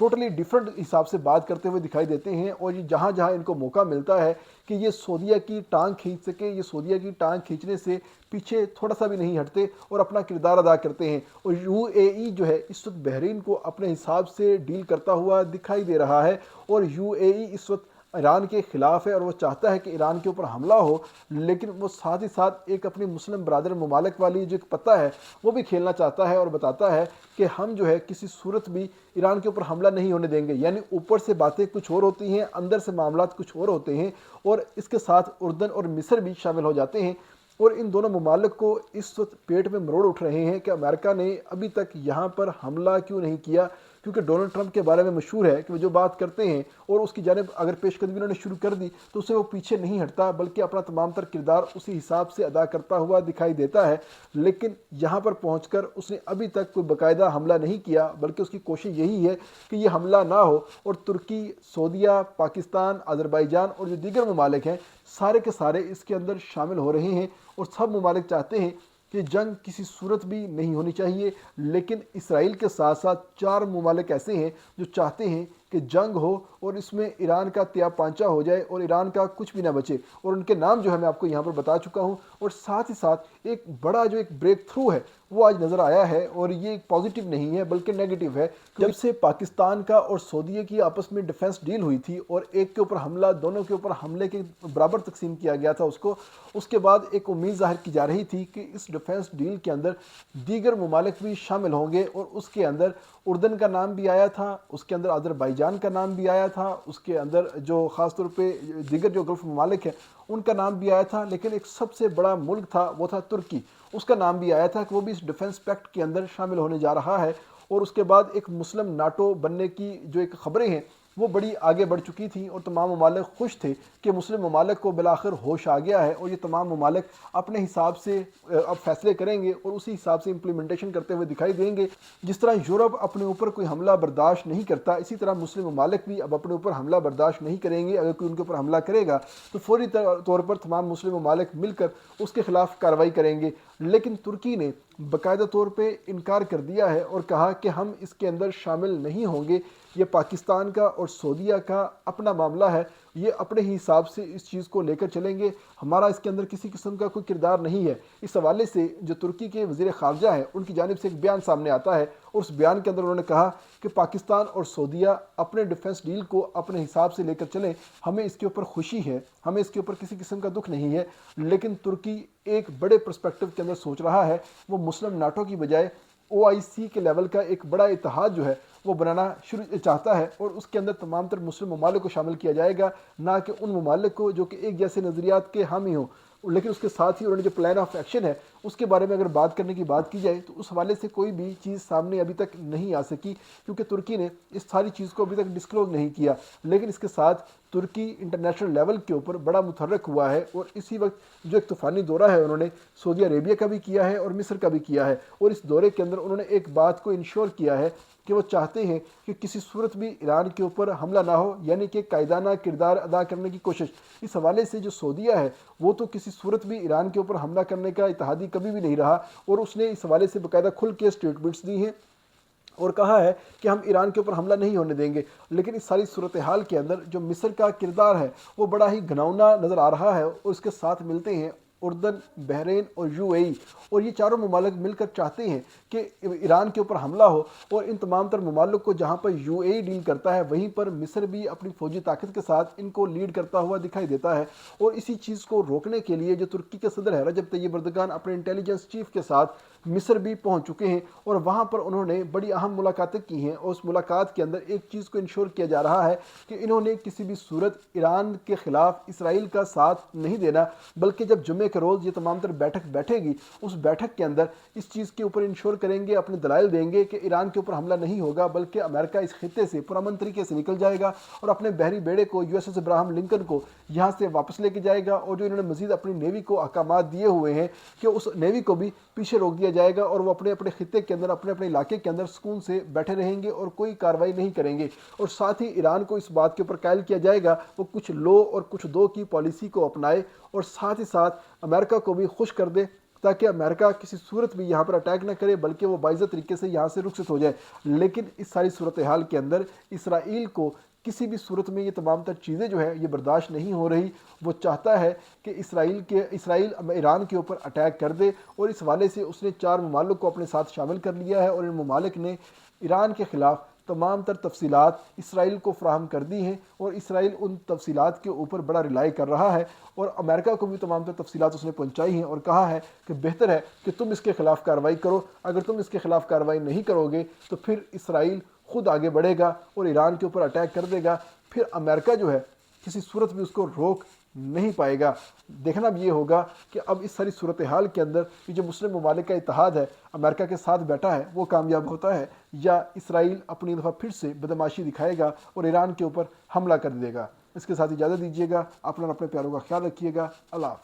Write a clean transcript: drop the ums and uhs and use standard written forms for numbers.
Totally different حساب سے بات کرتے ہوئے دکھائی دیتے ہیں، اور یہ جہاں جہاں ان کو موقع ملتا ہے کہ یہ سعودیہ کی ٹانگ کھینچ سکے، یہ سعودیہ کی ٹانگ کھینچنے سے پیچھے تھوڑا سا بھی نہیں ہٹتے اور اپنا کردار ادا کرتے ہیں۔ اور یو اے ای جو ہے اس وقت بحرین کو اپنے حساب سے ڈیل کرتا ہوا دکھائی دے رہا ہے، اور یو اے ای اس وقت ایران کے خلاف ہے، اور وہ چاہتا ہے کہ ایران کے اوپر حملہ ہو، لیکن وہ ساتھ ہی ساتھ ایک اپنی مسلم برادر ممالک والی جو ایک پتہ ہے وہ بھی کھیلنا چاہتا ہے، اور بتاتا ہے کہ ہم جو ہے کسی صورت بھی ایران کے اوپر حملہ نہیں ہونے دیں گے۔ یعنی اوپر سے باتیں کچھ اور ہوتی ہیں، اندر سے معاملات کچھ اور ہوتے ہیں، اور اس کے ساتھ اردن اور مصر بھی شامل ہو جاتے ہیں۔ اور ان دونوں ممالک کو اس وقت پیٹ میں مروڑ اٹھ رہے ہیں کہ امریکہ نے ابھی تک یہاں پر حملہ کیوں نہیں کیا، کیونکہ ڈونلڈ ٹرمپ کے بارے میں مشہور ہے کہ وہ جو بات کرتے ہیں اور اس کی جانب اگر پیش قدمی انہوں نے شروع کر دی تو اسے وہ پیچھے نہیں ہٹتا، بلکہ اپنا تمام تر کردار اسی حساب سے ادا کرتا ہوا دکھائی دیتا ہے۔ لیکن یہاں پر پہنچ کر اس نے ابھی تک کوئی باقاعدہ حملہ نہیں کیا، بلکہ اس کی کوشش یہی ہے کہ یہ حملہ نہ ہو، اور ترکی، سعودیہ، پاکستان، آذربائیجان اور جو دیگر ممالک ہیں سارے کے سارے اس کے اندر شامل ہو رہے ہیں، اور سب ممالک چاہتے ہیں کہ جنگ کسی صورت بھی نہیں ہونی چاہیے۔ لیکن اسرائیل کے ساتھ ساتھ 4 ممالک ایسے ہیں جو چاہتے ہیں کہ جنگ ہو اور اس میں ایران کا تیا پانچا ہو جائے اور ایران کا کچھ بھی نہ بچے، اور ان کے نام جو ہے میں آپ کو یہاں پر بتا چکا ہوں۔ اور ساتھ ہی ساتھ ایک بڑا جو ایک بریک تھرو ہے وہ آج نظر آیا ہے، اور یہ ایک پازیٹیو نہیں ہے بلکہ نیگیٹو ہے۔ جب سے پاکستان کا اور سعودیہ کی آپس میں ڈیفنس ڈیل ہوئی تھی اور ایک کے اوپر حملہ، دونوں کے اوپر حملے کے برابر تقسیم کیا گیا تھا اس کے بعد ایک امید ظاہر کی جا رہی تھی کہ اس ڈیفنس ڈیل کے اندر دیگر ممالک بھی شامل ہوں گے، اور اس کے اندر اردن کا نام بھی آیا تھا، اس کے اندر آذربائیجان کا نام بھی آیا تھا، اس کے اندر جو خاص طور پہ دیگر جو گلف ممالک ہیں ان کا نام بھی آیا تھا، لیکن ایک سب سے بڑا ملک تھا وہ تھا ترکی، اس کا نام بھی آیا تھا کہ وہ بھی اس ڈیفنس پیکٹ کے اندر شامل ہونے جا رہا ہے۔ اور اس کے بعد ایک مسلم ناٹو بننے کی جو ایک خبریں ہیں وہ بڑی آگے بڑھ چکی تھیں، اور تمام ممالک خوش تھے کہ مسلم ممالک کو بالآخر ہوش آ گیا ہے، اور یہ تمام ممالک اپنے حساب سے اب فیصلے کریں گے اور اسی حساب سے امپلیمنٹیشن کرتے ہوئے دکھائی دیں گے۔ جس طرح یورپ اپنے اوپر کوئی حملہ برداشت نہیں کرتا، اسی طرح مسلم ممالک بھی اب اپنے اوپر حملہ برداشت نہیں کریں گے۔ اگر کوئی ان کے اوپر حملہ کرے گا تو فوری طور پر تمام مسلم ممالک مل کر اس کے خلاف کارروائی کریں گے۔ لیکن ترکی نے باقاعدہ طور پہ انکار کر دیا ہے اور کہا کہ ہم اس کے اندر شامل نہیں ہوں گے، یہ پاکستان کا اور سعودیہ کا اپنا معاملہ ہے، یہ اپنے ہی حساب سے اس چیز کو لے کر چلیں گے، ہمارا اس کے اندر کسی قسم کا کوئی کردار نہیں ہے۔ اس حوالے سے جو ترکی کے وزیر خارجہ ہیں ان کی جانب سے ایک بیان سامنے آتا ہے، اور اس بیان کے اندر انہوں نے کہا کہ پاکستان اور سعودیہ اپنے ڈیفنس ڈیل کو اپنے حساب سے لے کر چلیں، ہمیں اس کے اوپر خوشی ہے، ہمیں اس کے اوپر کسی قسم کا دکھ نہیں ہے، لیکن ترکی ایک بڑے پرسپیکٹو کے اندر سوچ رہا ہے، وہ مسلم ناٹو کی بجائے OIC کے لیول کا ایک بڑا اتحاد جو ہے وہ بنانا چاہتا ہے، اور اس کے اندر تمام تر مسلم ممالک کو شامل کیا جائے گا، نہ کہ ان ممالک کو جو کہ ایک جیسے نظریات کے حامی ہوں۔ لیکن اس کے ساتھ ہی انہوں نے جو پلان آف ایکشن ہے اس کے بارے میں اگر بات کرنے کی بات کی جائے تو اس حوالے سے کوئی بھی چیز سامنے ابھی تک نہیں آ سکی، کیونکہ ترکی نے اس ساری چیز کو ابھی تک ڈسکلوز نہیں کیا۔ لیکن اس کے ساتھ ترکی انٹرنیشنل لیول کے اوپر بڑا متحرک ہوا ہے، اور اسی وقت جو ایک طوفانی دورہ ہے انہوں نے سعودی عربیہ کا بھی کیا ہے اور مصر کا بھی کیا ہے، اور اس دورے کے اندر انہوں نے ایک بات کو انشور کیا ہے کہ وہ چاہتے ہیں کہ کسی صورت بھی ایران کے اوپر حملہ نہ ہو، یعنی کہ قائدانہ کردار ادا کرنے کی کوشش۔ اس حوالے سے جو سعودیہ ہے وہ تو کسی صورت بھی ایران کے اوپر حملہ کرنے کا اتحادی کبھی بھی نہیں رہا، اور اس نے اس حوالے سے باقاعدہ کھل کے اسٹیٹمنٹس دی ہیں اور کہا ہے کہ ہم ایران کے اوپر حملہ نہیں ہونے دیں گے۔ لیکن اس ساری صورتحال کے اندر جو مصر کا کردار ہے وہ بڑا ہی گھناؤنا نظر آ رہا ہے، اور اس کے ساتھ ملتے ہیں اردن، بحرین اور UAE، اور یہ چاروں ممالک مل کر چاہتے ہیں کہ ایران کے اوپر حملہ ہو، اور ان تمام تر ممالک کو جہاں پر UAE ڈیل کرتا ہے وہیں پر مصر بھی اپنی فوجی طاقت کے ساتھ ان کو لیڈ کرتا ہوا دکھائی دیتا ہے۔ اور اسی چیز کو روکنے کے لیے جو ترکی کے صدر ہے رجب طیب اردگان اپنے انٹیلیجنس چیف کے ساتھ مصر بھی پہنچ چکے ہیں، اور وہاں پر انہوں نے بڑی اہم ملاقاتیں کی ہیں، اور اس ملاقات کے اندر ایک چیز کو انشور کیا جا رہا ہے کہ انہوں نے کسی بھی صورت ایران کے خلاف اسرائیل کا ساتھ نہیں دینا، بلکہ جب جمعے کے روز یہ تمام تر بیٹھک بیٹھے گی اس بیٹھک کے اندر اس چیز کے اوپر انشور کریں گے، اپنے دلائل دیں گے کہ ایران کے اوپر حملہ نہیں ہوگا، بلکہ امریکہ اس خطے سے پرامن طریقے سے نکل جائے گا اور اپنے بحری بیڑے کو USS ابراہم لنکن کو یہاں سے واپس لے کے جائے گا، اور جو انہوں نے مزید اپنی نیوی کو احکامات دیے ہوئے ہیں کہ اس نیوی کو بھی پیچھے روک دیا جائے گا، اور وہ اپنے اپنے خطے کے اندر اپنے اپنے علاقے کے اندر سکون سے بیٹھے رہیں گے اور کوئی کارروائی نہیں کریں گے۔ اور ساتھ ہی ایران کو اس بات کے اوپر قائل کیا جائے گا وہ کچھ لو اور کچھ دو کی پالیسی کو اپنائے، اور ساتھ ہی ساتھ امریکہ کو بھی خوش کر دے تاکہ امریکہ کسی صورت بھی یہاں پر اٹیک نہ کرے بلکہ وہ باعزت طریقے سے یہاں سے رخصت ہو جائے۔ لیکن اس ساری صورتحال کے اندر اسرائیل کو کسی بھی صورت میں یہ تمام تر چیزیں جو ہے یہ برداشت نہیں ہو رہی۔ وہ چاہتا ہے کہ اسرائیل ایران کے اوپر اٹیک کر دے، اور اس حوالے سے اس نے 4 ممالک کو اپنے ساتھ شامل کر لیا ہے، اور ان ممالک نے ایران کے خلاف تمام تر تفصیلات اسرائیل کو فراہم کر دی ہیں، اور اسرائیل ان تفصیلات کے اوپر بڑا ریلائی کر رہا ہے، اور امریکہ کو بھی تمام تر تفصیلات اس نے پہنچائی ہیں، اور کہا ہے کہ بہتر ہے کہ تم اس کے خلاف کارروائی کرو۔ اگر تم اس کے خلاف کارروائی نہیں کرو گے تو پھر اسرائیل خود آگے بڑھے گا اور ایران کے اوپر اٹیک کر دے گا، پھر امریکہ جو ہے کسی صورت بھی اس کو روک نہیں پائے گا۔ دیکھنا بھی یہ ہوگا کہ اب اس ساری صورتحال کے اندر یہ جو مسلم ممالک کا اتحاد ہے امریکہ کے ساتھ بیٹھا ہے وہ کامیاب ہوتا ہے، یا اسرائیل اپنی دفعہ پھر سے بدمعاشی دکھائے گا اور ایران کے اوپر حملہ کر دے گا۔ اس کے ساتھ اجازت دیجیے گا، اپنا اور اپنے پیاروں کا خیال رکھیے گا۔ اللہ حافظ۔